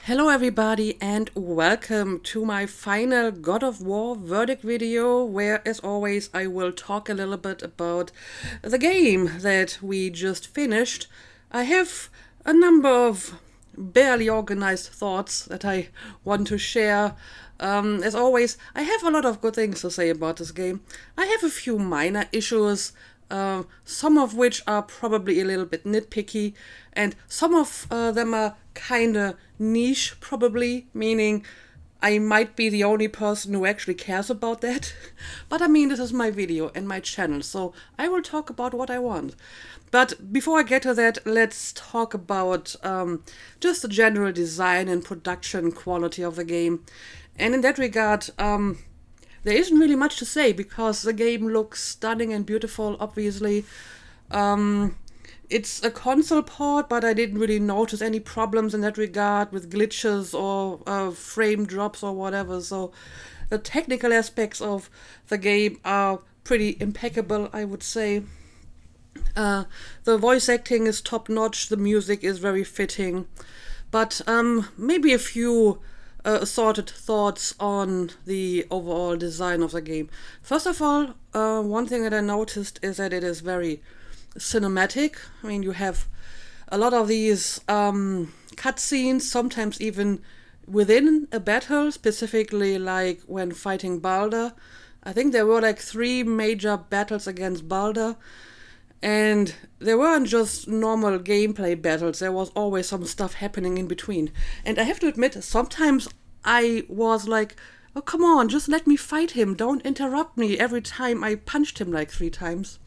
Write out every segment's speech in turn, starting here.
Hello everybody and welcome to my final God of War verdict video where, as always, I will talk a little bit about the game that we just finished. I have a number of barely organized thoughts that I want to share. As always, I have a lot of good things to say about this game. I have a few minor issues, some of which are probably a little bit nitpicky, and some of them are kind of niche, probably, meaning I might be the only person who actually cares about that. But I mean, this is my video and my channel, so I will talk about what I want. But before I get to that, let's talk about just the general design and production quality of the game. And in that regard, there isn't really much to say because the game looks stunning and beautiful, obviously. It's a console port, but I didn't really notice any problems in that regard with glitches or frame drops or whatever. So the technical aspects of the game are pretty impeccable, I would say. The voice acting is top notch, the music is very fitting, but maybe a few assorted thoughts on the overall design of the game. First of all, one thing that I noticed is that it is very cinematic. I mean, you have a lot of these cutscenes, sometimes even within a battle, specifically like when fighting Balder. I think there were like 3 major battles against Balder, and they weren't just normal gameplay battles, there was always some stuff happening in between. And I have to admit, sometimes I was like, oh, come on, just let me fight him, don't interrupt me every time I punched him like 3 times.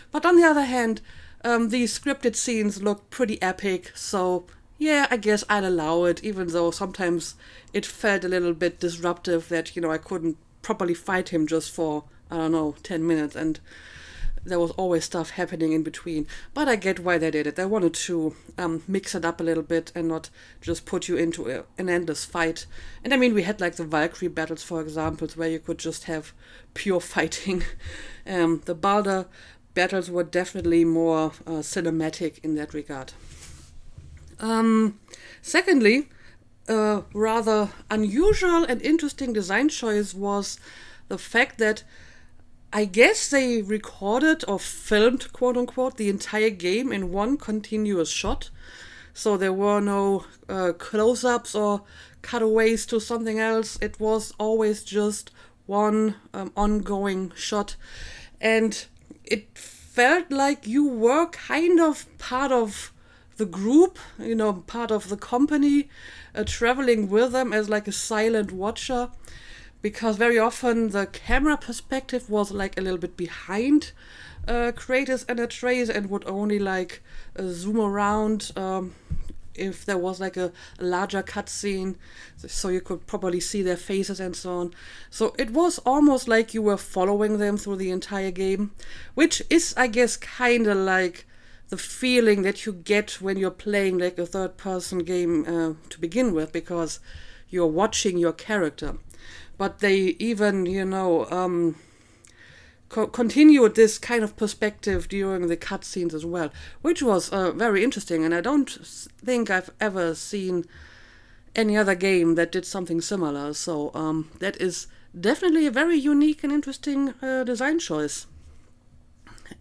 But on the other hand, these scripted scenes look pretty epic, so yeah, I guess I'd allow it, even though sometimes it felt a little bit disruptive that, I couldn't properly fight him just for, 10 minutes, and there was always stuff happening in between. But I get why they did it. They wanted to mix it up a little bit and not just put you into an endless fight. And I mean, we had like the Valkyrie battles, for example, where you could just have pure fighting. The Balder battles were definitely more cinematic in that regard. Secondly, a rather unusual and interesting design choice was the fact that I guess they recorded or filmed, quote unquote, the entire game in one continuous shot. So there were no close-ups or cutaways to something else. It was always just one ongoing shot. And it felt like you were kind of part of the group, part of the company, traveling with them as like a silent watcher. Because very often the camera perspective was like a little bit behind Kratos and Atreus and would only like zoom around if there was like a larger cutscene, so you could probably see their faces and so on. So it was almost like you were following them through the entire game, which is, I guess, kind of like the feeling that you get when you're playing like a third-person game to begin with, because you're watching your character. But they even, continued this kind of perspective during the cutscenes as well, which was very interesting. And I don't think I've ever seen any other game that did something similar. So that is definitely a very unique and interesting design choice.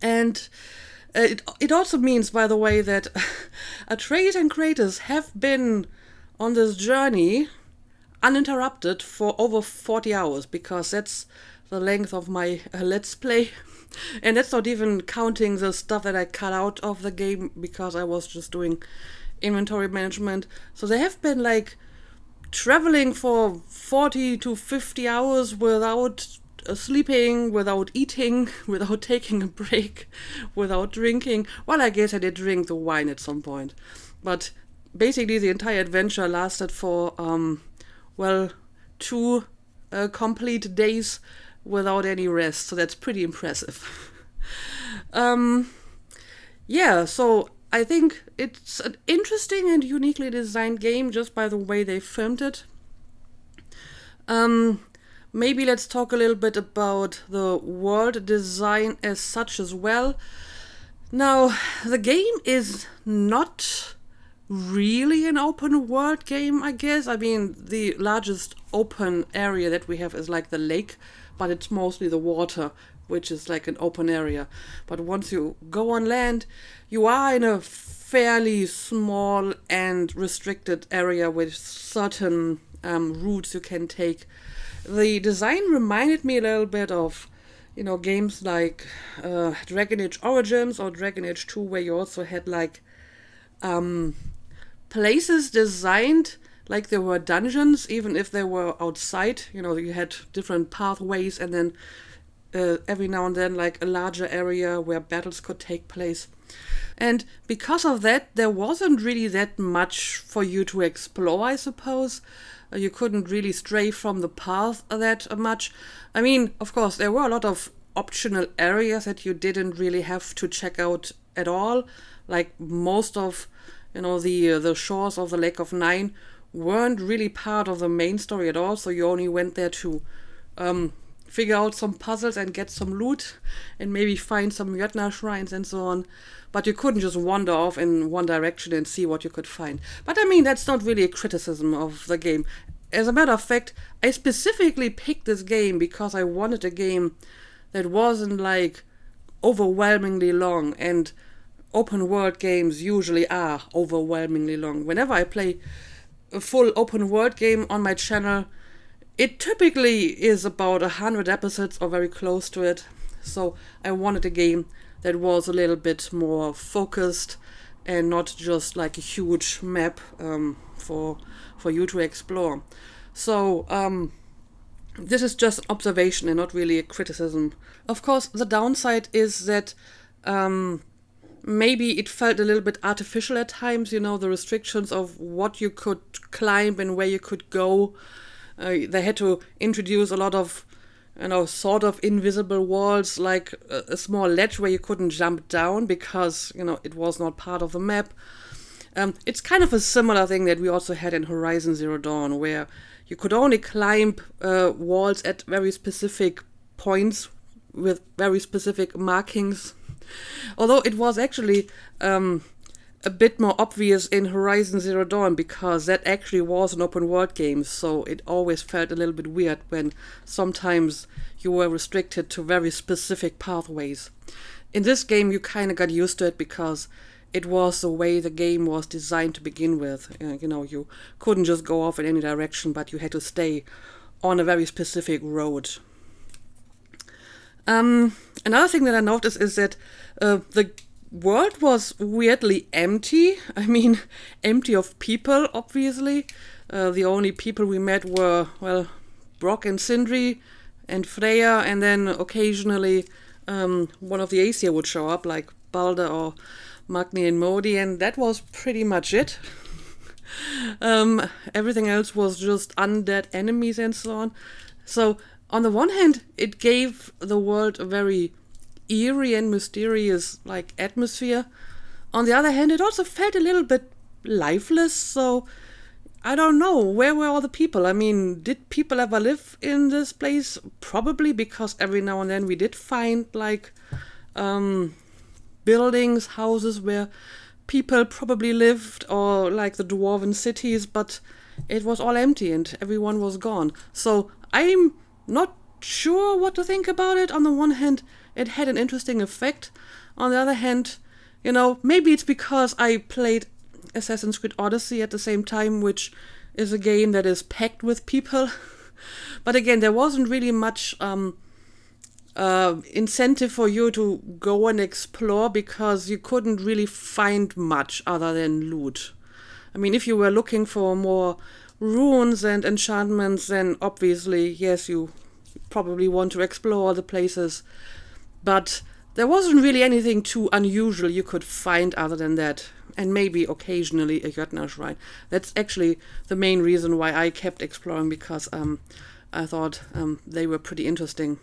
And it also means, by the way, that Atreus and Kratos have been on this journey uninterrupted for over 40 hours, because that's the length of my Let's Play. And that's not even counting the stuff that I cut out of the game because I was just doing inventory management. So they have been like traveling for 40 to 50 hours without sleeping, without eating, without taking a break, without drinking. Well, I guess I did drink the wine at some point. But basically the entire adventure lasted for 2 complete days without any rest, so that's pretty impressive. So I think it's an interesting and uniquely designed game just by the way they filmed it. Maybe let's talk a little bit about the world design as such as well. Now, the game is not really an open world game, I guess. I mean, the largest open area that we have is like the lake, but it's mostly the water, which is like an open area. But once you go on land, you are in a fairly small and restricted area with certain routes you can take. The design reminded me a little bit of, games like Dragon Age Origins or Dragon Age 2, where you also had like um, places designed like there were dungeons, even if they were outside. You had different pathways, and then every now and then, like a larger area where battles could take place. And because of that, there wasn't really that much for you to explore, I suppose. You couldn't really stray from the path that much. I mean, of course, there were a lot of optional areas that you didn't really have to check out at all. Like most of, the shores of the Lake of Nine weren't really part of the main story at all. So you only went there to figure out some puzzles and get some loot and maybe find some Jötnar shrines and so on. But you couldn't just wander off in one direction and see what you could find. But I mean, that's not really a criticism of the game. As a matter of fact, I specifically picked this game because I wanted a game that wasn't like overwhelmingly long, and open world games usually are overwhelmingly long. Whenever I play a full open world game on my channel, it typically is about 100 episodes or very close to it. So I wanted a game that was a little bit more focused and not just like a huge map for you to explore. So this is just an observation and not really a criticism. Of course, the downside is that maybe it felt a little bit artificial at times, the restrictions of what you could climb and where you could go. They had to introduce a lot of, sort of invisible walls, like a small ledge where you couldn't jump down because, it was not part of the map. It's kind of a similar thing that we also had in Horizon Zero Dawn, where you could only climb walls at very specific points with very specific markings. Although it was actually a bit more obvious in Horizon Zero Dawn, because that actually was an open world game, so it always felt a little bit weird when sometimes you were restricted to very specific pathways. In this game you kind of got used to it because it was the way the game was designed to begin with. You couldn't just go off in any direction, but you had to stay on a very specific road. Another thing that I noticed is that the world was weirdly empty. I mean, empty of people, obviously. The only people we met were, Brock and Sindri and Freya, and then occasionally one of the Aesir would show up, like Balder or Magni and Modi, and that was pretty much it. Everything else was just undead enemies and so on. So, on the one hand, it gave the world a very eerie and mysterious atmosphere. On the other hand, it also felt a little bit lifeless, so I don't know, where were all the people? I mean, did people ever live in this place? Probably, because every now and then we did find buildings, houses where people probably lived, or like the dwarven cities, but it was all empty and everyone was gone. So I'm not sure what to think about it. On the one hand, it had an interesting effect. On the other hand, maybe it's because I played Assassin's Creed Odyssey at the same time, which is a game that is packed with people. But again, there wasn't really much incentive for you to go and explore, because you couldn't really find much other than loot. I mean, if you were looking for more runes and enchantments, then obviously, yes, you probably want to explore the places. But there wasn't really anything too unusual you could find other than that. And maybe occasionally a Jötnar shrine. That's actually the main reason why I kept exploring, because I thought they were pretty interesting.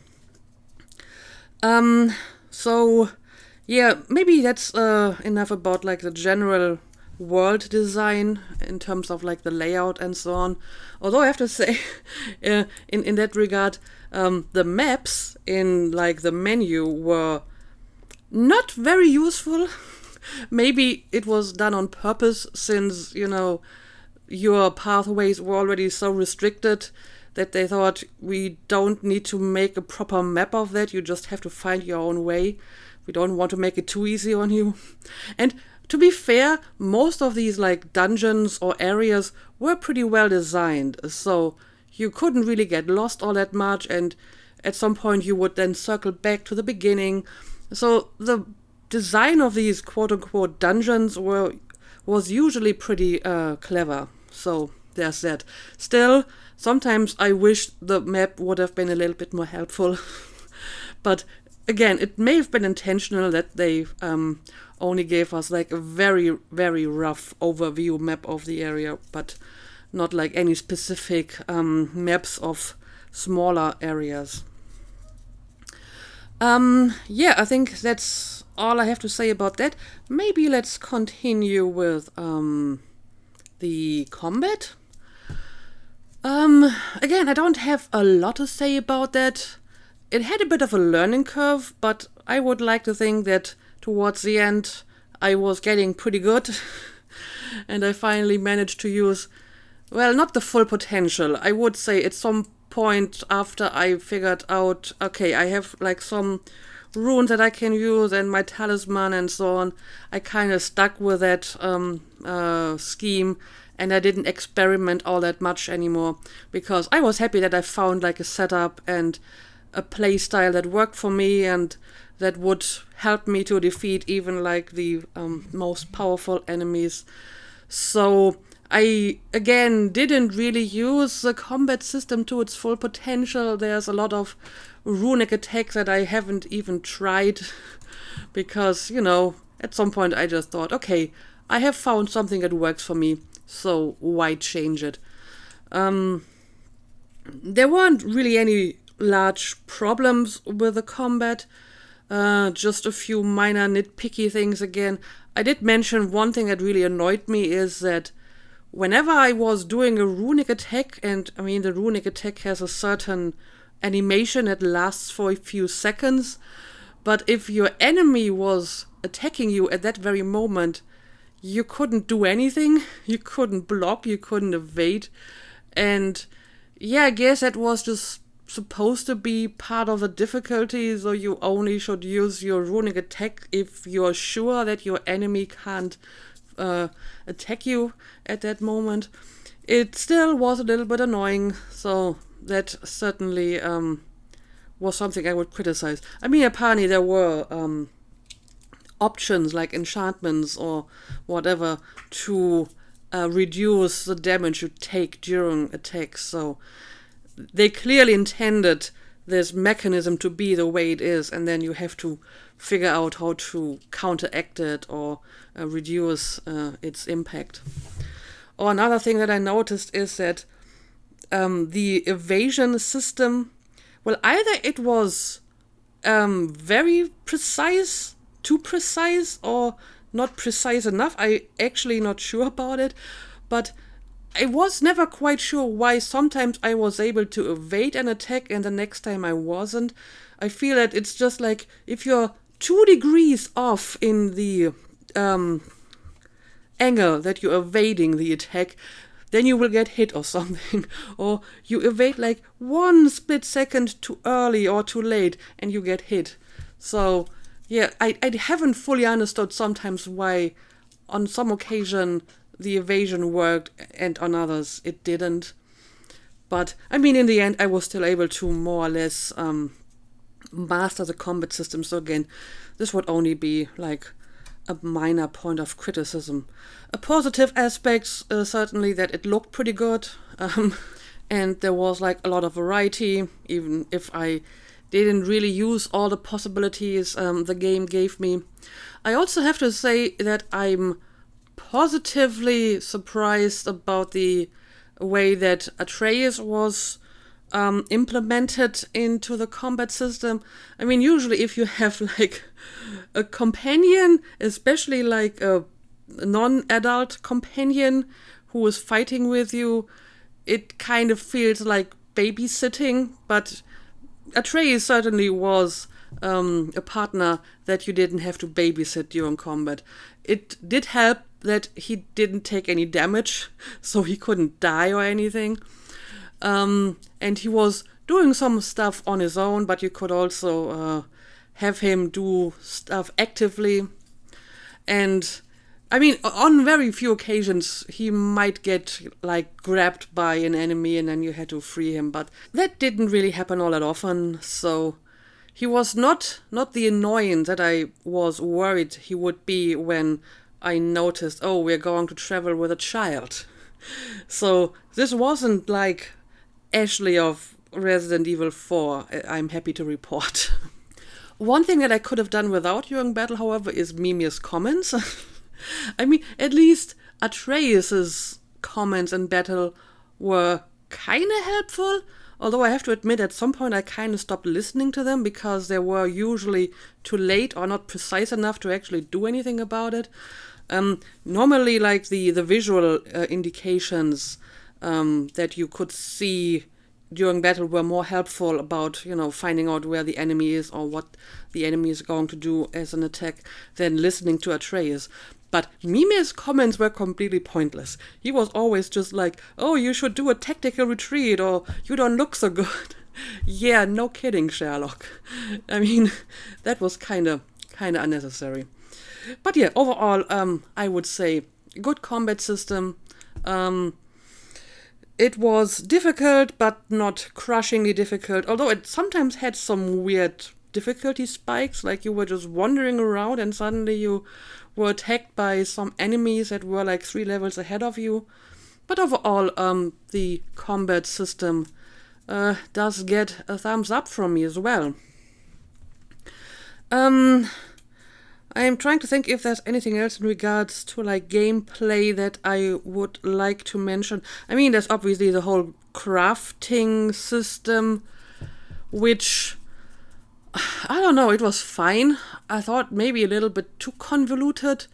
So, yeah, maybe that's enough about the general world design in terms of the layout and so on. Although I have to say, in that regard, the maps in the menu were not very useful. Maybe it was done on purpose, since, your pathways were already so restricted that they thought we don't need to make a proper map of that. You just have to find your own way. We don't want to make it too easy on you. And to be fair, most of these like dungeons or areas were pretty well designed, so you couldn't really get lost all that much, and at some point you would then circle back to the beginning. So the design of these quote-unquote dungeons was usually pretty clever. So there's that. Still, sometimes I wish the map would have been a little bit more helpful. But again, it may have been intentional that they only gave us like a very, very rough overview map of the area, but not like any specific maps of smaller areas. I think that's all I have to say about that. Maybe let's continue with the combat. Again, I don't have a lot to say about that. It had a bit of a learning curve, but I would like to think that towards the end I was getting pretty good and I finally managed to use, well, not the full potential. I would say at some point after I figured out, okay, I have like some runes that I can use and my talisman and so on, I kind of stuck with that scheme, and I didn't experiment all that much anymore, because I was happy that I found like a setup and a play style that worked for me and that would help me to defeat even like the most powerful enemies. So I, again, didn't really use the combat system to its full potential. There's a lot of runic attacks that I haven't even tried because, at some point I just thought, okay, I have found something that works for me, so why change it? There weren't really any large problems with the combat, just a few minor nitpicky things again. I did mention one thing that really annoyed me is that whenever I was doing a runic attack, and I mean the runic attack has a certain animation that lasts for a few seconds, but if your enemy was attacking you at that very moment, you couldn't do anything, you couldn't block, you couldn't evade, and I guess that was just supposed to be part of the difficulty, so you only should use your runic attack if you're sure that your enemy can't attack you at that moment. It still was a little bit annoying, so that certainly was something I would criticize. I mean, apparently there were options like enchantments or whatever to reduce the damage you take during attacks, so they clearly intended this mechanism to be the way it is, and then you have to figure out how to counteract it or reduce its impact. Or another thing that I noticed is that the evasion system, well, either it was very precise, too precise, or not precise enough. I actually not sure about it, but I was never quite sure why sometimes I was able to evade an attack and the next time I wasn't. I feel that it's just like if you're 2 degrees off in the angle that you're evading the attack, then you will get hit or something. Or you evade like 1 split second too early or too late and you get hit. So I haven't fully understood sometimes why on some occasion the evasion worked and on others it didn't. But I mean, in the end I was still able to more or less master the combat system. So again, this would only be like a minor point of criticism. A positive aspect, certainly that it looked pretty good, and there was like a lot of variety, even if I didn't really use all the possibilities the game gave me. I also have to say that I'm positively surprised about the way that Atreus was implemented into the combat system. I mean, usually if you have like a companion, especially like a non-adult companion who is fighting with you, it kind of feels like babysitting, but Atreus certainly was a partner that you didn't have to babysit during combat. It did help that he didn't take any damage, so he couldn't die or anything. And he was doing some stuff on his own, but you could also have him do stuff actively. And I mean, on very few occasions, he might get like grabbed by an enemy and then you had to free him. But that didn't really happen all that often. So he was not the annoyance that I was worried he would be when I noticed, oh, we're going to travel with a child. So this wasn't like Ashley of Resident Evil 4, I'm happy to report. One thing that I could have done without during battle, however, is Mimi's comments. I mean, at least Atreus's comments in battle were kind of helpful, although I have to admit at some point I kind of stopped listening to them because they were usually too late or not precise enough to actually do anything about it. Normally, like the visual indications that you could see during battle were more helpful about, finding out where the enemy is or what the enemy is going to do as an attack than listening to Atreus. But Mimi's comments were completely pointless. He was always just like, oh, you should do a tactical retreat, or you don't look so good. Yeah, no kidding, Sherlock. I mean, that was kind of unnecessary. But yeah, overall, I would say good combat system. It was difficult, but not crushingly difficult, although it sometimes had some weird difficulty spikes, like you were just wandering around and suddenly you were attacked by some enemies that were like 3 levels ahead of you. But overall, the combat system does get a thumbs up from me as well. I am trying to think if there's anything else in regards to like gameplay that I would like to mention. I mean, there's obviously the whole crafting system, which, I don't know, it was fine. I thought maybe a little bit too convoluted.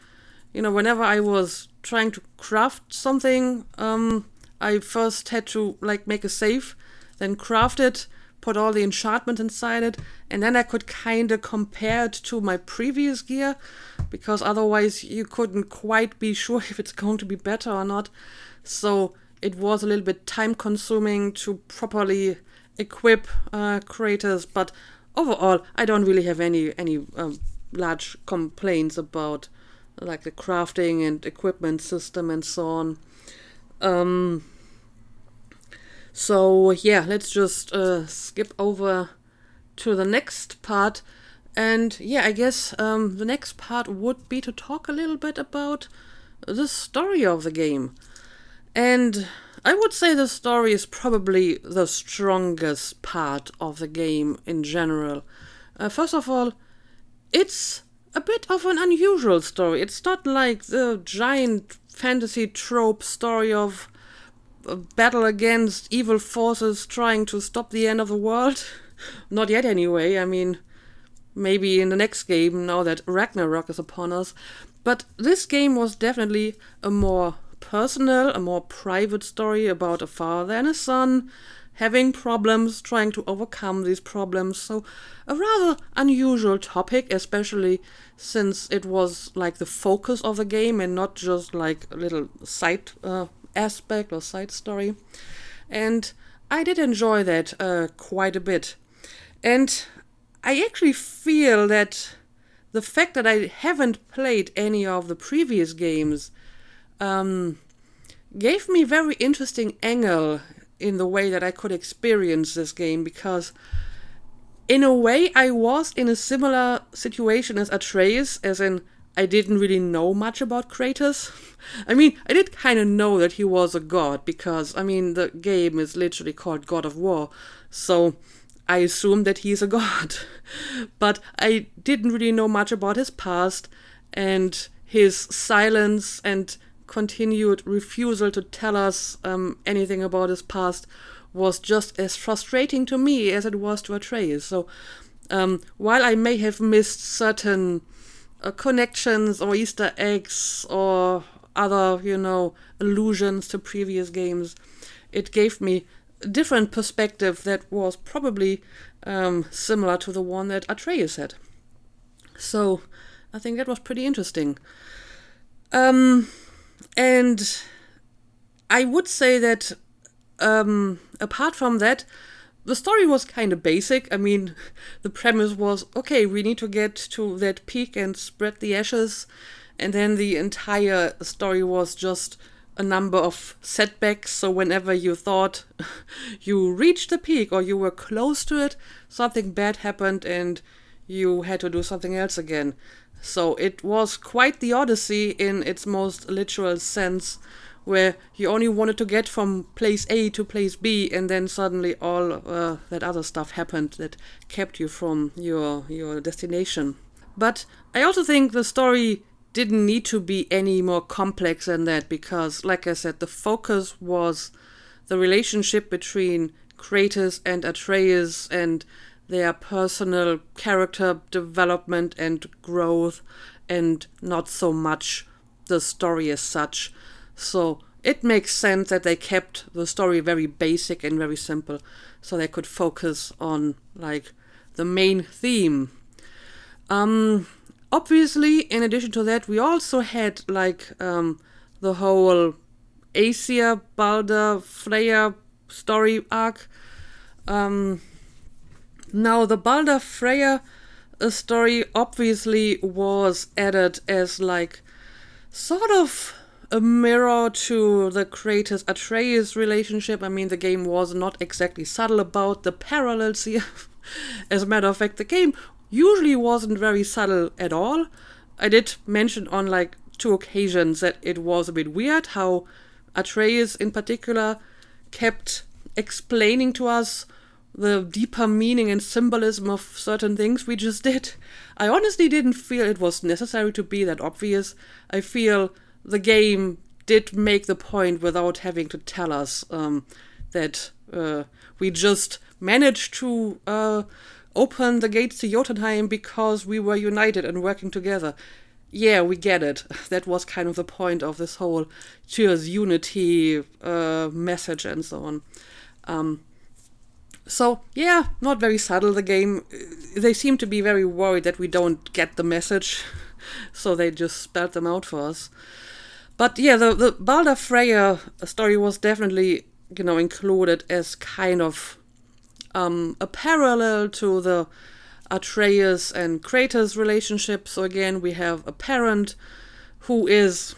Whenever I was trying to craft something, I first had to like make a save, then craft it, put all the enchantments inside it, and then I could kind of compare it to my previous gear, because otherwise you couldn't quite be sure if it's going to be better or not. So it was a little bit time consuming to properly equip Kratos, but overall I don't really have any large complaints about like the crafting and equipment system and so on. So yeah, let's just skip over to the next part. And yeah, I guess the next part would be to talk a little bit about the story of the game. And I would say the story is probably the strongest part of the game in general. First of all, it's a bit of an unusual story. It's not like the giant fantasy trope story of a battle against evil forces trying to stop the end of the world. Not yet anyway. I mean, maybe in the next game, now that Ragnarok is upon us. But this game was definitely a more personal, a more private story about a father and a son having problems, trying to overcome these problems. So a rather unusual topic, especially since it was like the focus of the game and not just like a little side aspect or side story. And I did enjoy that quite a bit. And I actually feel that the fact that I haven't played any of the previous games gave me very interesting angle in the way that I could experience this game, because in a way I was in a similar situation as Atreus, as in I didn't really know much about Kratos. I mean, I did kind of know that he was a god, because, I mean, the game is literally called God of War, so I assumed that he's a god. But I didn't really know much about his past, and his silence and continued refusal to tell us anything about his past was just as frustrating to me as it was to Atreus. So while I may have missed certain connections or Easter eggs or other, allusions to previous games, it gave me different perspective that was probably similar to the one that Atreus had. So I think that was pretty interesting. And I would say that apart from that, the story was kind of basic. I mean, the premise was, okay, we need to get to that peak and spread the ashes. And then the entire story was just a number of setbacks. So whenever you thought you reached the peak or you were close to it, something bad happened and you had to do something else again. So it was quite the Odyssey in its most literal sense, where you only wanted to get from place A to place B, and then suddenly all that other stuff happened that kept you from your destination. But I also think the story didn't need to be any more complex than that, because, like I said, the focus was the relationship between Kratos and Atreus and their personal character development and growth, and not so much the story as such. So it makes sense that they kept the story very basic and very simple, so they could focus on like the main theme. Obviously, in addition to that, we also had like the whole Aesir, Balder, Freya story arc. Now, the Balder Freya story obviously was added as like sort of a mirror to the Kratos Atreus relationship. I mean, the game was not exactly subtle about the parallels here. As a matter of fact, the game usually wasn't very subtle at all. I did mention on like 2 occasions that it was a bit weird how Atreus in particular kept explaining to us the deeper meaning and symbolism of certain things we just did. I honestly didn't feel it was necessary to be that obvious. I feel the game did make the point without having to tell us that we just managed to open the gates to Jotunheim because we were united and working together. Yeah, we get it. That was kind of the point of this whole Cheers Unity message and so on. So, yeah, not very subtle, the game. They seem to be very worried that we don't get the message, so they just spelled them out for us. But yeah, the Balder Freya story was definitely, included as kind of a parallel to the Atreus and Kratos relationship. So again, we have a parent who is,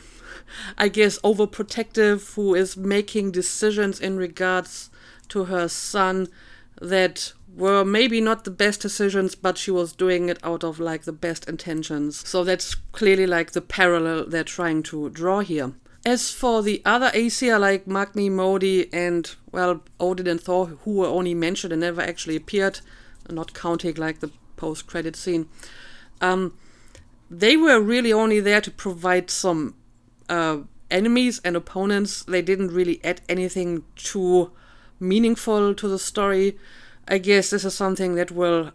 I guess, overprotective, who is making decisions in regards to her son that were maybe not the best decisions, but she was doing it out of like the best intentions. So that's clearly like the parallel they're trying to draw here. As for the other Aesir like Magni, Modi, and, well, Odin and Thor, who were only mentioned and never actually appeared, not counting like the post-credit scene, they were really only there to provide some enemies and opponents. They didn't really add anything too meaningful to the story. I guess this is something that will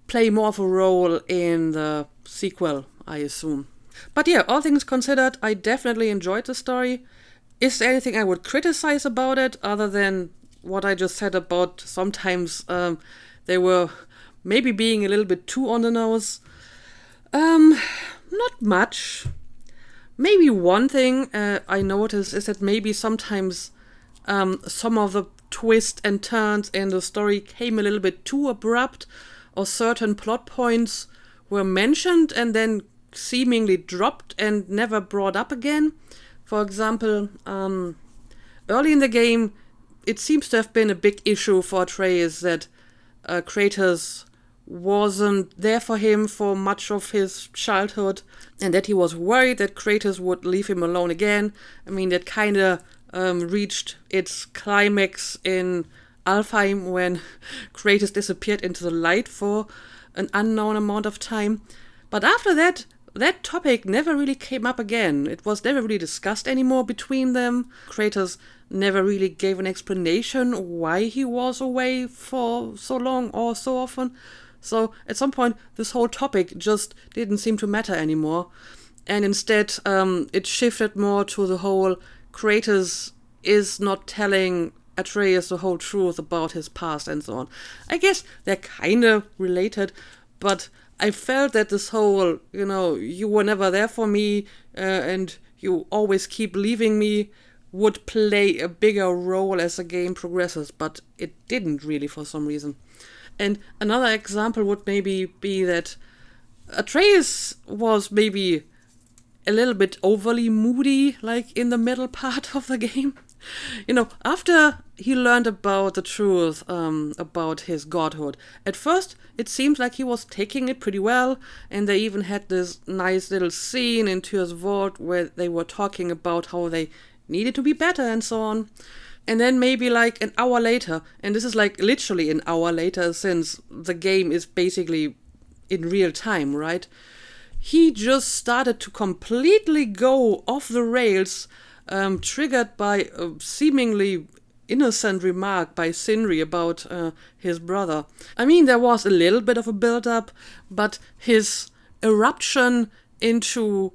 play more of a role in the sequel, I assume. But yeah, all things considered, I definitely enjoyed the story. Is there anything I would criticize about it other than what I just said about sometimes they were maybe being a little bit too on the nose? Not much. Maybe one thing I noticed is that maybe sometimes some of the twists and turns in the story came a little bit too abrupt, or certain plot points were mentioned and then seemingly dropped and never brought up again. For example, early in the game, it seems to have been a big issue for Atreus that Kratos wasn't there for him for much of his childhood, and that he was worried that Kratos would leave him alone again. I mean, that kind of reached its climax in Alfheim when Kratos disappeared into the light for an unknown amount of time. But after that, that topic never really came up again. It was never really discussed anymore between them. Kratos never really gave an explanation why he was away for so long or so often. So at some point, this whole topic just didn't seem to matter anymore. And instead, it shifted more to the whole Kratos is not telling Atreus the whole truth about his past and so on. I guess they're kind of related, but I felt that this whole, you were never there for me, and you always keep leaving me, would play a bigger role as the game progresses, but it didn't really for some reason. And another example would maybe be that Atreus was maybe a little bit overly moody, like in the middle part of the game. After he learned about the truth about his godhood, at first it seemed like he was taking it pretty well, and they even had this nice little scene in Tyr's vault where they were talking about how they needed to be better and so on. And then maybe like an hour later, and this is like literally an hour later since the game is basically in real time, right? He just started to completely go off the rails, triggered by a seemingly innocent remark by Sindri about his brother. I mean, there was a little bit of a build-up, but his eruption into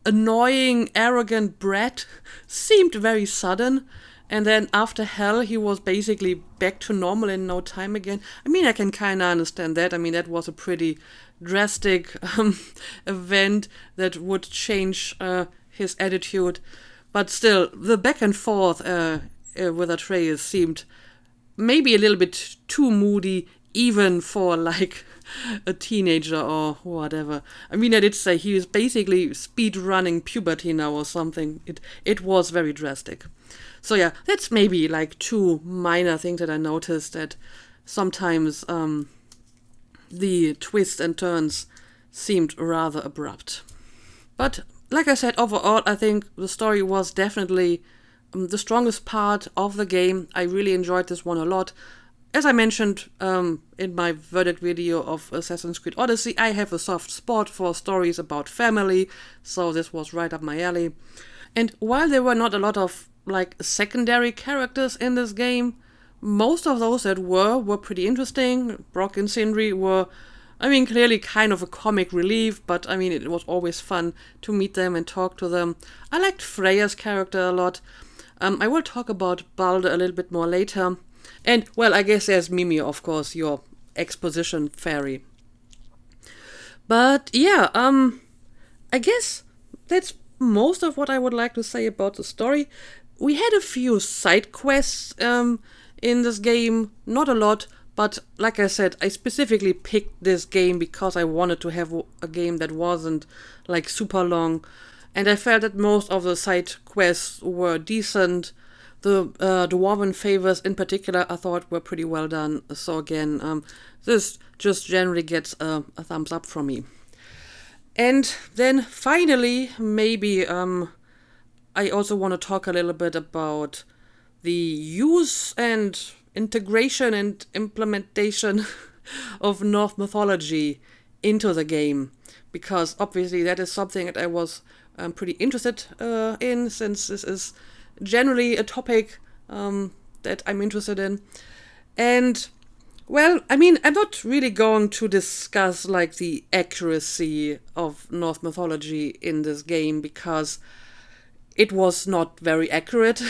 annoying, arrogant brat seemed very sudden. And then after hell, he was basically back to normal in no time again. I mean, I can kind of understand that. I mean, that was a pretty drastic event that would change his attitude. But still, the back and forth with Atreus seemed maybe a little bit too moody, even for like a teenager or whatever. I mean, I did say he was basically speed running puberty now or something. It was very drastic. So yeah, that's maybe like two minor things that I noticed, that sometimes the twists and turns seemed rather abrupt. But like I said, overall, I think the story was definitely the strongest part of the game. I really enjoyed this one a lot. As I mentioned in my verdict video of Assassin's Creed Odyssey, I have a soft spot for stories about family, so this was right up my alley. And while there were not a lot of like secondary characters in this game, most of those that were pretty interesting. Brock and Sindri were, I mean, clearly kind of a comic relief, but I mean, it was always fun to meet them and talk to them. I liked Freya's character a lot. I will talk about Balder a little bit more later. And, well, I guess there's Mimi, of course, your exposition fairy. But, yeah, I guess that's most of what I would like to say about the story. We had a few side quests in this game, not a lot, but like I said, I specifically picked this game because I wanted to have a game that wasn't like super long, and I felt that most of the side quests were decent. The Dwarven favors in particular I thought were pretty well done, so again, this just generally gets a thumbs up from me. And then finally, maybe I also want to talk a little bit about the use and integration and implementation of Norse mythology into the game, because obviously that is something that I was pretty interested in, since this is generally a topic that I'm interested in. And well, I mean, I'm not really going to discuss like the accuracy of Norse mythology in this game, because it was not very accurate,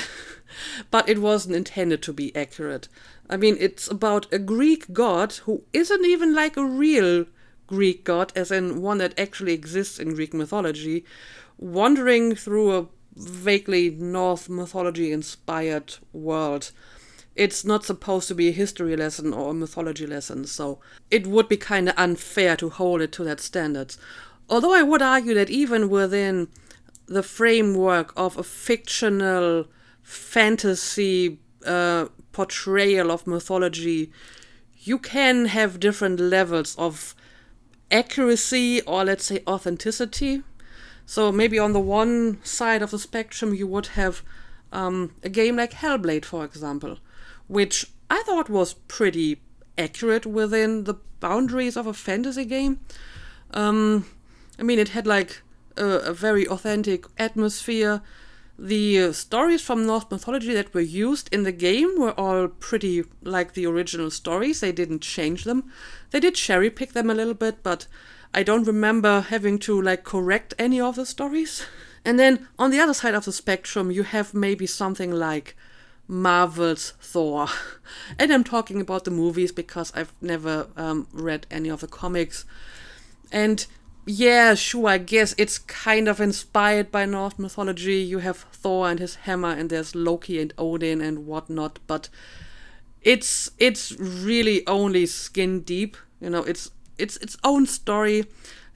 but it wasn't intended to be accurate. I mean, it's about a Greek god who isn't even like a real Greek god, as in one that actually exists in Greek mythology, wandering through a vaguely Norse mythology-inspired world. It's not supposed to be a history lesson or a mythology lesson, so it would be kind of unfair to hold it to that standards. Although I would argue that even within the framework of a fictional fantasy portrayal of mythology, you can have different levels of accuracy or, let's say, authenticity. So maybe on the one side of the spectrum you would have a game like Hellblade, for example, which I thought was pretty accurate within the boundaries of a fantasy game. I mean, it had like a very authentic atmosphere. The stories from Norse mythology that were used in the game were all pretty like the original stories. They didn't change them. They did cherry pick them a little bit, but I don't remember having to like correct any of the stories. And then on the other side of the spectrum, you have maybe something like Marvel's Thor. And I'm talking about the movies because I've never read any of the comics. And yeah, sure, I guess it's kind of inspired by Norse mythology. You have Thor and his hammer, and there's Loki and Odin and whatnot, but it's really only skin deep. It's its own story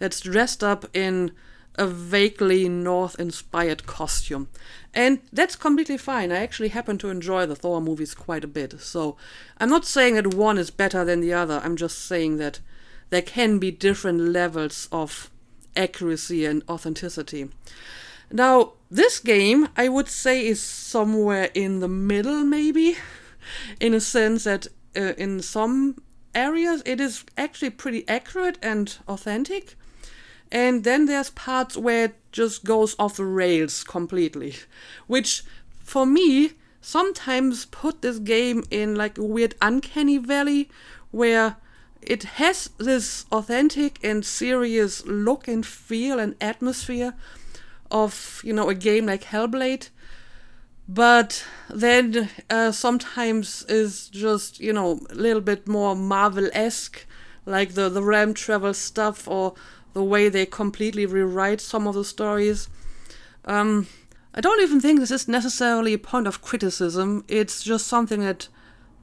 that's dressed up in a vaguely North-inspired costume. And that's completely fine. I actually happen to enjoy the Thor movies quite a bit. So I'm not saying that one is better than the other. I'm just saying that there can be different levels of accuracy and authenticity. Now, this game, I would say, is somewhere in the middle, maybe, in a sense that in some areas it is actually pretty accurate and authentic. And then there's parts where it just goes off the rails completely, which for me sometimes put this game in like a weird uncanny valley where it has this authentic and serious look and feel and atmosphere of, a game like Hellblade, but then sometimes is just, a little bit more Marvel-esque, like the realm travel stuff or the way they completely rewrite some of the stories. I don't even think this is necessarily a point of criticism. It's just something that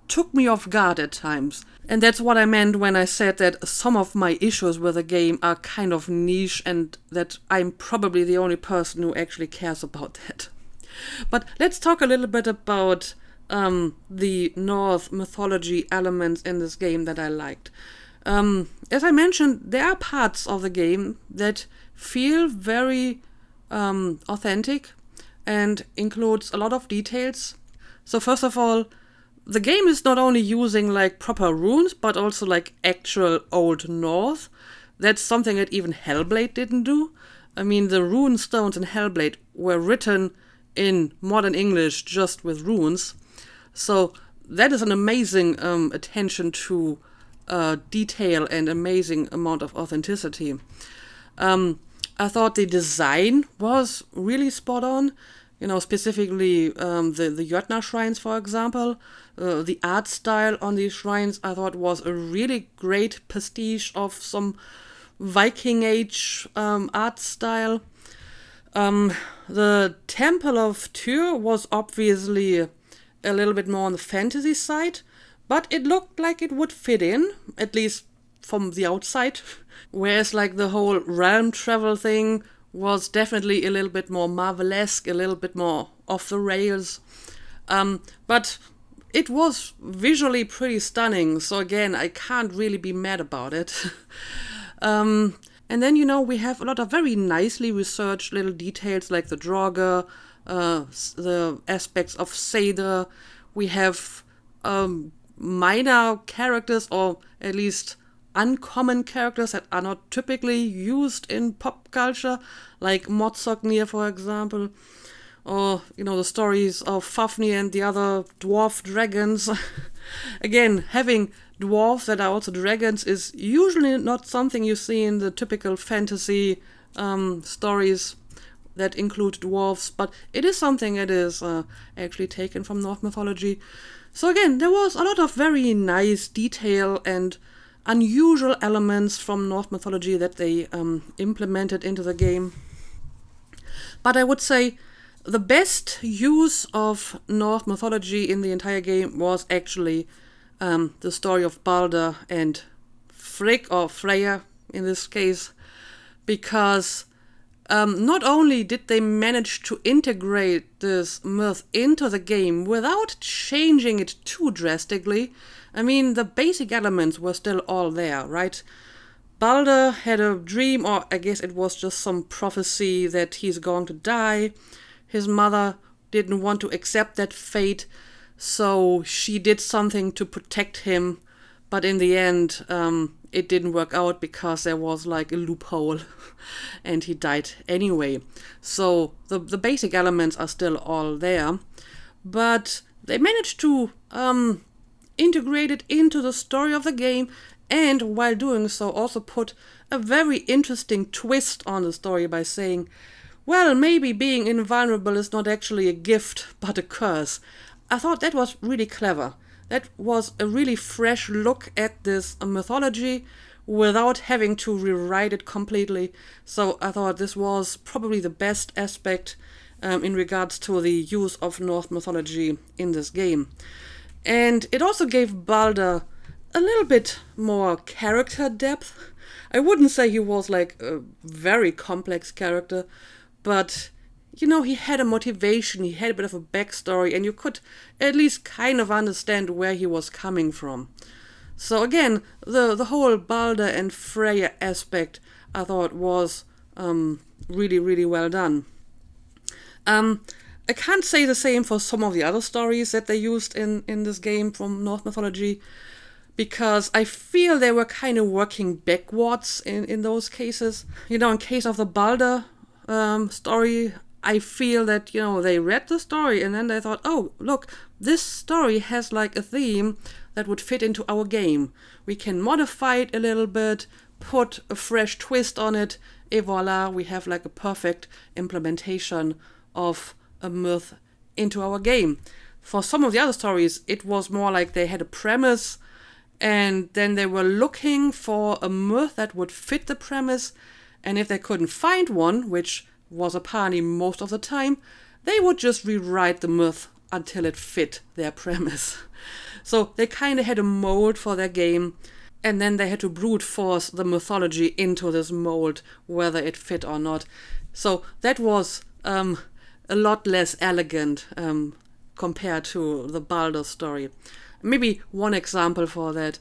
took me off guard at times. And that's what I meant when I said that some of my issues with the game are kind of niche and that I'm probably the only person who actually cares about that. But let's talk a little bit about the Norse mythology elements in this game that I liked. As I mentioned, there are parts of the game that feel very authentic and includes a lot of details. So first of all, the game is not only using like proper runes, but also like actual Old Norse. That's something that even Hellblade didn't do. I mean, the rune stones in Hellblade were written in modern English just with runes. So that is an amazing attention to detail and amazing amount of authenticity. I thought the design was really spot on. Specifically the Jötnar shrines, for example. The art style on these shrines I thought was a really great pastiche of some Viking Age art style. The Temple of Tyr was obviously a little bit more on the fantasy side, but it looked like it would fit in, at least from the outside. Whereas like the whole realm travel thing was definitely a little bit more Marvel-esque, a little bit more off the rails. But it was visually pretty stunning, so again, I can't really be mad about it. And then, we have a lot of very nicely researched little details like the Draugr, the aspects of Seder. We have minor characters, or at least uncommon characters that are not typically used in pop culture, like Modsognir, for example, or, the stories of Fafnir and the other dwarf dragons. Again, having dwarves that are also dragons is usually not something you see in the typical fantasy stories that include dwarves, but it is something that is actually taken from Norse mythology. So again, there was a lot of very nice detail and unusual elements from Norse mythology that they implemented into the game. But I would say the best use of Norse mythology in the entire game was actually the story of Balder and Frigg, or Freya in this case, because not only did they manage to integrate this myth into the game without changing it too drastically, I mean, the basic elements were still all there, right? Balder had a dream, or I guess it was just some prophecy that he's going to die. His mother didn't want to accept that fate, so she did something to protect him, but in the end, it didn't work out because there was like a loophole and he died anyway. So the basic elements are still all there, but they managed to integrate it into the story of the game, and while doing so also put a very interesting twist on the story by saying, well, maybe being invulnerable is not actually a gift but a curse. I thought that was really clever. That was a really fresh look at this mythology without having to rewrite it completely. So I thought this was probably the best aspect in regards to the use of Norse mythology in this game. And it also gave Balder a little bit more character depth. I wouldn't say he was like a very complex character, but he had a motivation, he had a bit of a backstory, and you could at least kind of understand where he was coming from. So again, the whole Balder and Freya aspect I thought was really, really well done. I can't say the same for some of the other stories that they used in this game from Norse mythology, because I feel they were kind of working backwards in those cases. In case of the Balder story, I feel that, they read the story and then they thought, oh, look, this story has like a theme that would fit into our game. We can modify it a little bit, put a fresh twist on it, et voila, we have like a perfect implementation of a myth into our game. For some of the other stories, it was more like they had a premise and then they were looking for a myth that would fit the premise, and if they couldn't find one, which was apparently most of the time, they would just rewrite the myth until it fit their premise. So they kind of had a mold for their game, and then they had to brute force the mythology into this mold, whether it fit or not. So that was a lot less elegant compared to the Balder story. Maybe one example for that.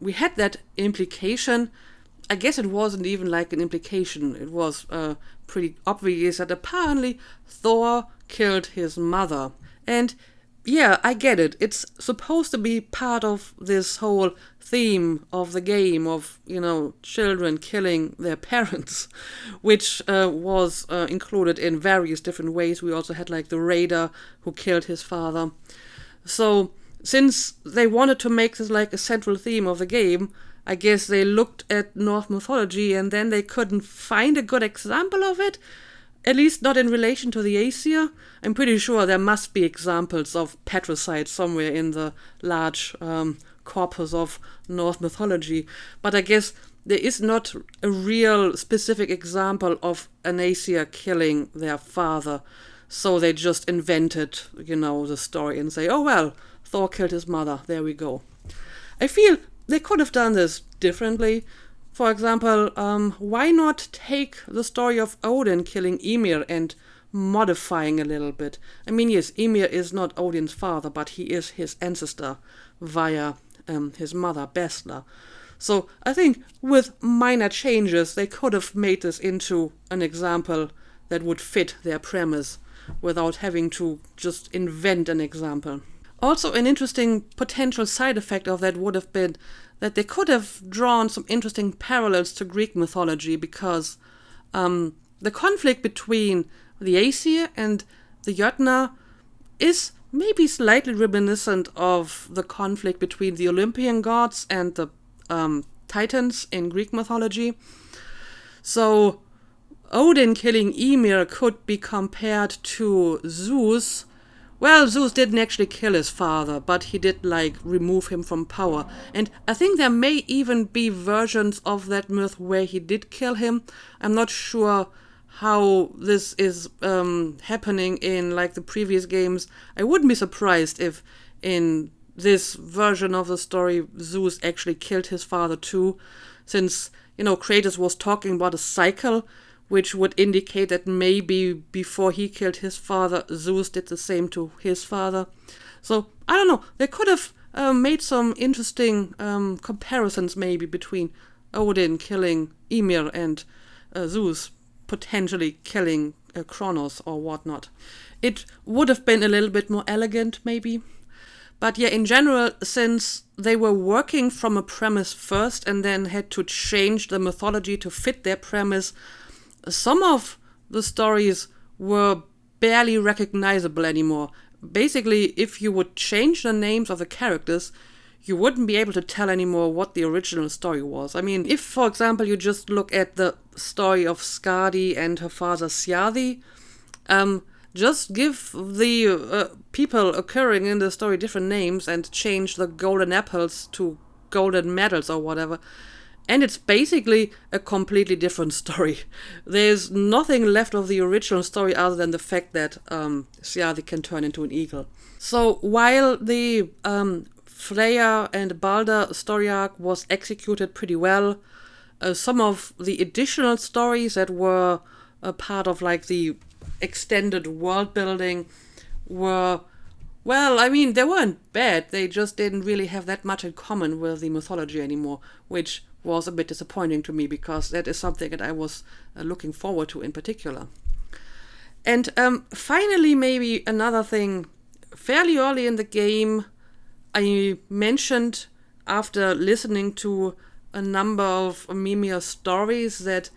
We had that implication. I guess it wasn't even like an implication. It was pretty obvious that apparently Thor killed his mother. And yeah, I get it. It's supposed to be part of this whole theme of the game of, children killing their parents, which was included in various different ways. We also had like the raider who killed his father. So since they wanted to make this like a central theme of the game, I guess they looked at Norse mythology and then they couldn't find a good example of it, at least not in relation to the Aesir. I'm pretty sure there must be examples of patricide somewhere in the large corpus of Norse mythology, but I guess there is not a real specific example of an Aesir killing their father, so they just invented, the story and say, oh well, Thor killed his mother, there we go. I feel they could have done this differently. For example, why not take the story of Odin killing Ymir and modifying a little bit? I mean, yes, Ymir is not Odin's father, but he is his ancestor via his mother, Bestla. So I think with minor changes, they could have made this into an example that would fit their premise without having to just invent an example. Also, an interesting potential side effect of that would have been that they could have drawn some interesting parallels to Greek mythology, because the conflict between the Aesir and the Jotnar is maybe slightly reminiscent of the conflict between the Olympian gods and the Titans in Greek mythology. So Odin killing Ymir could be compared to Zeus. Well, Zeus didn't actually kill his father, but he did, remove him from power. And I think there may even be versions of that myth where he did kill him. I'm not sure how this is happening in, the previous games. I wouldn't be surprised if in this version of the story Zeus actually killed his father too, since, Kratos was talking about a cycle, which would indicate that maybe before he killed his father, Zeus did the same to his father. So, I don't know, they could have made some interesting comparisons maybe between Odin killing Ymir and Zeus potentially killing Kronos or whatnot. It would have been a little bit more elegant maybe. But yeah, in general, since they were working from a premise first and then had to change the mythology to fit their premise, some of the stories were barely recognizable anymore. Basically, if you would change the names of the characters, you wouldn't be able to tell anymore what the original story was. I mean, if, for example, you just look at the story of Skadi and her father Sjardi, Just give the people occurring in the story different names and change the golden apples to golden medals or whatever. And it's basically a completely different story. There's nothing left of the original story other than the fact that Siazi can turn into an eagle. So while the Freya and Balder story arc was executed pretty well, some of the additional stories that were a part of like the extended world building were, well, I mean, they weren't bad. They just didn't really have that much in common with the mythology anymore, which was a bit disappointing to me because that is something that I was looking forward to in particular. And finally, maybe another thing, fairly early in the game, I mentioned after listening to a number of Mimir stories that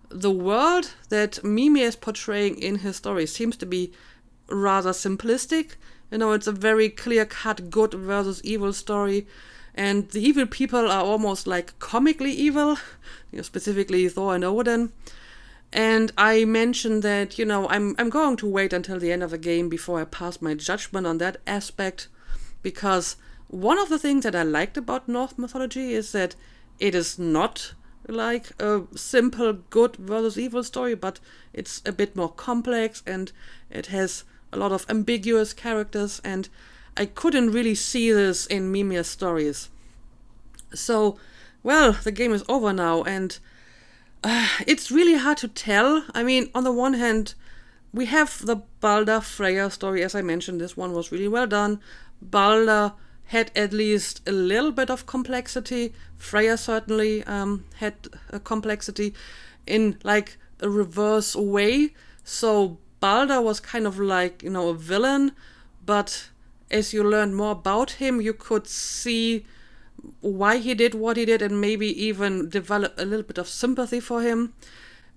the world that Mimir is portraying in his story seems to be rather simplistic. You know, it's a very clear-cut good versus evil story, and the evil people are almost like comically evil, you know, specifically Thor and Odin. And I mentioned that, you know, I'm going to wait until the end of the game before I pass my judgment on that aspect, because one of the things that I liked about Norse mythology is that it is not like a simple good versus evil story, but it's a bit more complex and it has a lot of ambiguous characters, and I couldn't really see this in Mimir's stories. So, well, the game is over now, and it's really hard to tell. I mean, on the one hand, we have the Balder Freya story, as I mentioned. This one was really well done. Balder had at least a little bit of complexity. Freya certainly had a complexity in like a reverse way. So Balder was kind of like, you know, a villain, but as you learned more about him, you could see why he did what he did and maybe even develop a little bit of sympathy for him.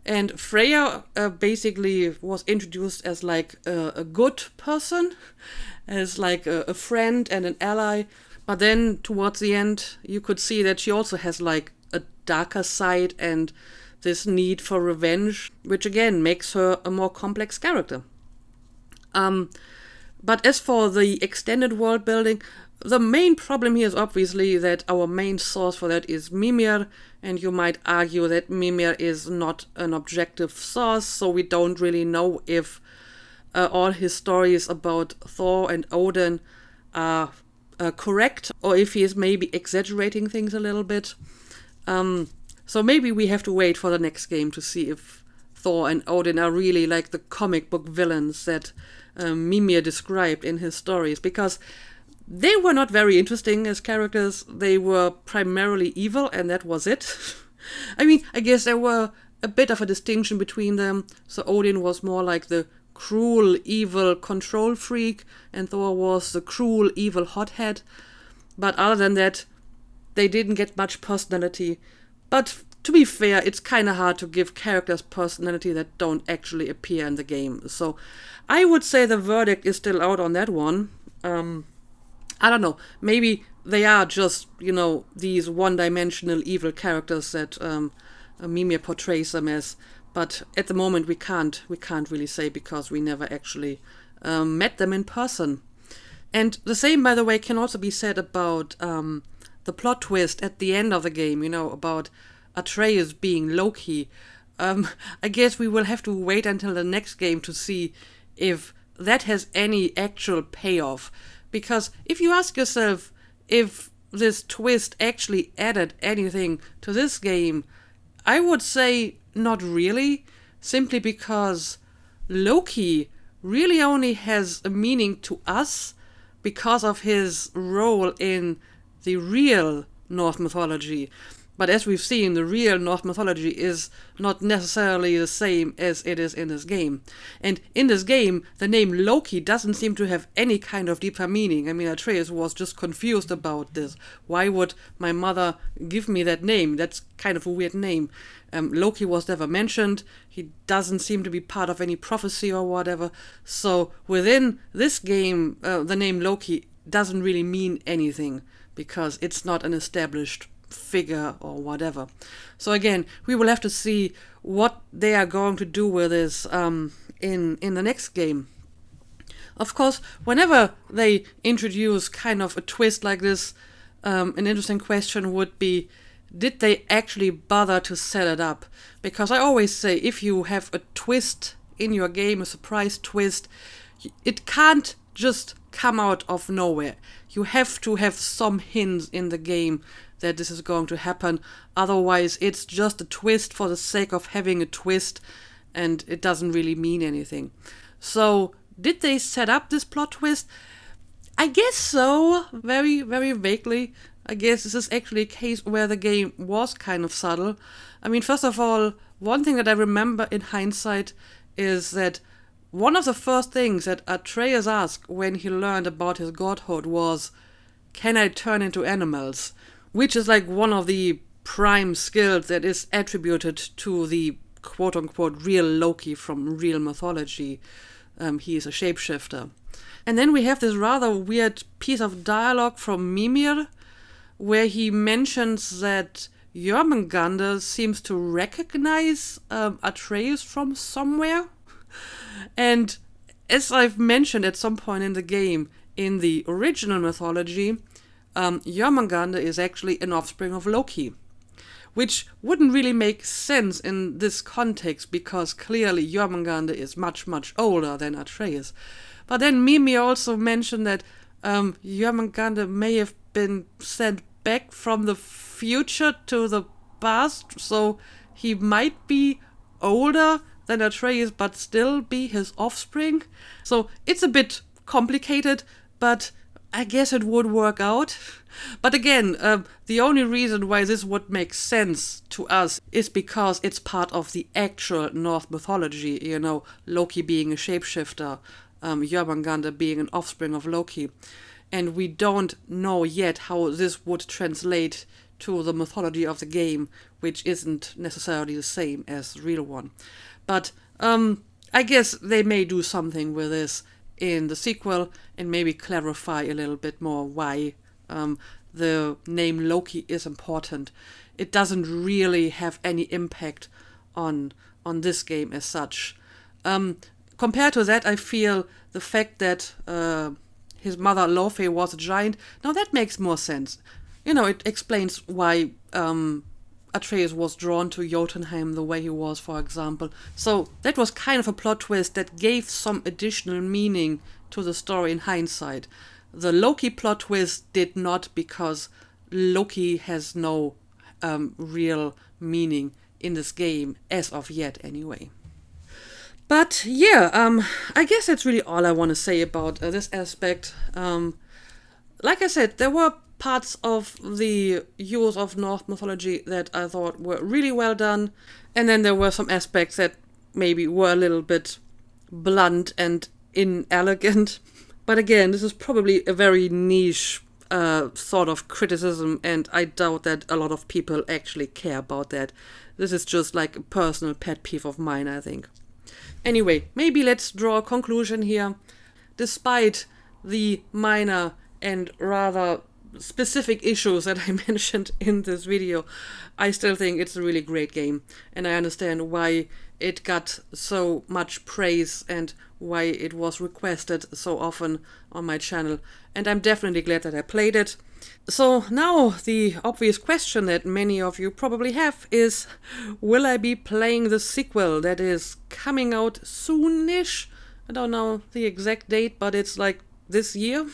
And Freya basically was introduced as like a good person, as like a friend and an ally. But then towards the end, you could see that she also has like a darker side and this need for revenge, which again makes her a more complex character. But as for the extended world building, the main problem here is obviously that our main source for that is Mimir, and you might argue that Mimir is not an objective source, so we don't really know if all his stories about Thor and Odin are correct, or if he is maybe exaggerating things a little bit. So maybe we have to wait for the next game to see if Thor and Odin are really like the comic book villains that Mimir described in his stories, because they were not very interesting as characters. They were primarily evil, and that was it. I mean, I guess there were a bit of a distinction between them. So Odin was more like the cruel, evil control freak, and Thor was the cruel, evil hothead. But other than that, they didn't get much personality. But to be fair, it's kind of hard to give characters personality that don't actually appear in the game. So I would say the verdict is still out on that one. I don't know, maybe they are just, you know, these one-dimensional evil characters that Mimir portrays them as. But at the moment we can't really say, because we never actually met them in person. And the same, by the way, can also be said about the plot twist at the end of the game, you know, about Atreus being Loki. I guess we will have to wait until the next game to see if that has any actual payoff. Because if you ask yourself if this twist actually added anything to this game, I would say not really, simply because Loki really only has a meaning to us because of his role in the real Norse mythology. But as we've seen, the real Norse mythology is not necessarily the same as it is in this game. And in this game, the name Loki doesn't seem to have any kind of deeper meaning. I mean, Atreus was just confused about this. Why would my mother give me that name? That's kind of a weird name. Loki was never mentioned. He doesn't seem to be part of any prophecy or whatever. So within this game, the name Loki doesn't really mean anything, because it's not an established figure or whatever. So again, we will have to see what they are going to do with this in the next game. Of course, whenever they introduce kind of a twist like this, an interesting question would be, did they actually bother to set it up? Because I always say, if you have a twist in your game, a surprise twist, it can't just come out of nowhere. You have to have some hints in the game that this is going to happen. Otherwise, it's just a twist for the sake of having a twist, and it doesn't really mean anything. So, did they set up this plot twist? I guess so, very, very vaguely. I guess this is actually a case where the game was kind of subtle. I mean, first of all, one thing that I remember in hindsight is that one of the first things that Atreus asked when he learned about his godhood was, "Can I turn into animals?" Which is like one of the prime skills that is attributed to the quote-unquote real Loki from real mythology. He is a shapeshifter. And then we have this rather weird piece of dialogue from Mimir, where he mentions that Jormungandr seems to recognize Atreus from somewhere. And as I've mentioned at some point in the game, in the original mythology, Jormungandr is actually an offspring of Loki, which wouldn't really make sense in this context because clearly Jormungandr is much, much older than Atreus. But then Mimi also mentioned that Jormungandr may have been sent back from the future to the past, so he might be older than Atreus but still be his offspring. So it's a bit complicated, but I guess it would work out. But again, the only reason why this would make sense to us is because it's part of the actual Norse mythology, you know, Loki being a shapeshifter, Jormungandr being an offspring of Loki. And we don't know yet how this would translate to the mythology of the game, which isn't necessarily the same as the real one. But I guess they may do something with this in the sequel and maybe clarify a little bit more why the name Loki is important. It doesn't really have any impact on this game as such. Compared to that, I feel the fact that his mother Laufey was a giant, now that makes more sense. You know, it explains why Atreus was drawn to Jotunheim the way he was, for example. So that was kind of a plot twist that gave some additional meaning to the story in hindsight. The Loki plot twist did not, because Loki has no real meaning in this game, as of yet anyway. But yeah, I guess that's really all I want to say about this aspect. Like I said, there were parts of the use of Norse mythology that I thought were really well done, and then there were some aspects that maybe were a little bit blunt and inelegant. But again, this is probably a very niche sort of criticism, and I doubt that a lot of people actually care about that. This is just like a personal pet peeve of mine, I think. Anyway, maybe let's draw a conclusion here. Despite the minor and rather specific issues that I mentioned in this video, I still think it's a really great game, and I understand why it got so much praise and why it was requested so often on my channel, and I'm definitely glad that I played it. So now the obvious question that many of you probably have is, will I be playing the sequel that is coming out soonish? I don't know the exact date, but it's like this year.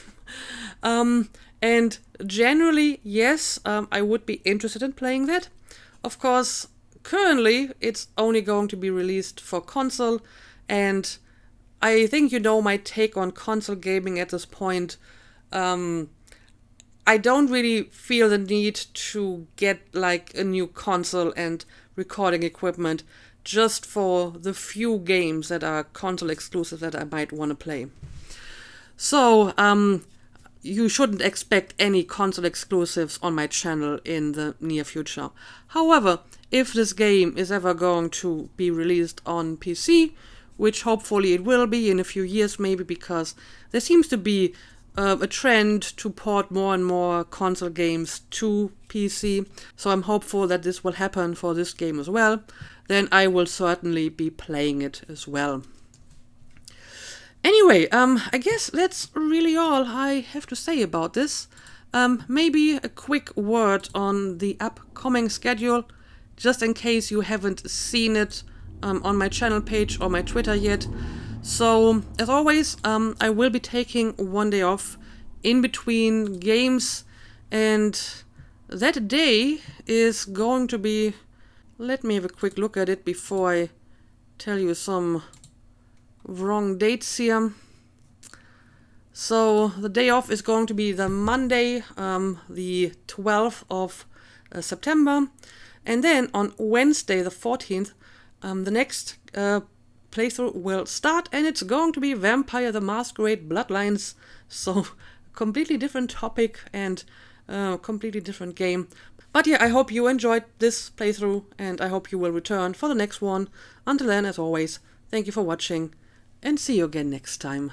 And generally, yes, I would be interested in playing that. Of course, currently it's only going to be released for console, and I think you know my take on console gaming at this point. I don't really feel the need to get like a new console and recording equipment just for the few games that are console exclusive that I might want to play. So, you shouldn't expect any console exclusives on my channel in the near future. However, if this game is ever going to be released on PC, which hopefully it will be in a few years maybe, because there seems to be a trend to port more and more console games to PC, so I'm hopeful that this will happen for this game as well, then I will certainly be playing it as well. Anyway, I guess that's really all I have to say about this. Maybe a quick word on the upcoming schedule, just in case you haven't seen it on my channel page or my Twitter yet. So, as always, I will be taking one day off in between games, and that day is going to be. Let me have a quick look at it before I tell you some wrong dates here. So the day off is going to be the Monday, the 12th of September. And then on Wednesday, the 14th, the next playthrough will start, and it's going to be Vampire the Masquerade Bloodlines. So completely different topic and completely different game. But yeah, I hope you enjoyed this playthrough, and I hope you will return for the next one. Until then, as always, thank you for watching, and see you again next time.